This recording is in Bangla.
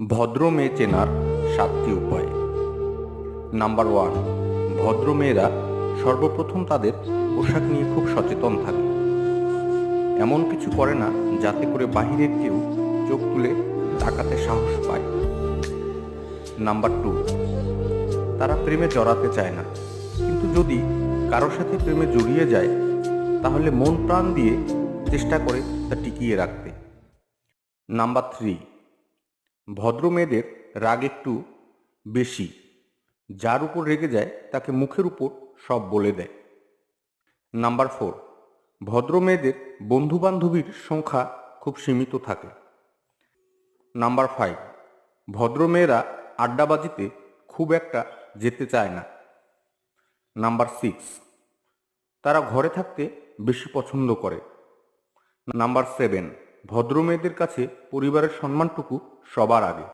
ভদ্র মেয়ে চেনার 7টি উপায়। নাম্বার 1, ভদ্র মেয়েরা সর্বপ্রথম তাদের পোশাক নিয়ে খুব সচেতন থাকে। এমন কিছু করে না যাতে করে বাহিরের কেউ চোখ তুলে তাকাতে সাহস পায়। নাম্বার 2, তারা প্রেমে জড়াতে চায় না, কিন্তু যদি কারো সাথে প্রেমে জড়িয়ে যায় তাহলে মন প্রাণ দিয়ে চেষ্টা করে তা টিকিয়ে রাখতে। নাম্বার 3, ভদ্র মেয়েদের রাগ একটু বেশি, যার উপর রেগে যায় তাকে মুখের উপর সব বলে দেয়। নাম্বার 4, ভদ্র মেয়েদের বন্ধু বান্ধবীর সংখ্যা খুব সীমিত থাকে। নাম্বার 5, ভদ্র মেয়েরা আড্ডাবাজিতে খুব একটা যেতে চায় না। নাম্বার 6, তারা ঘরে থাকতে বেশি পছন্দ করে। নাম্বার 7, ভদ্র মেয়েদের কাছে পরিবারের সম্মানটুকু সবার আগে।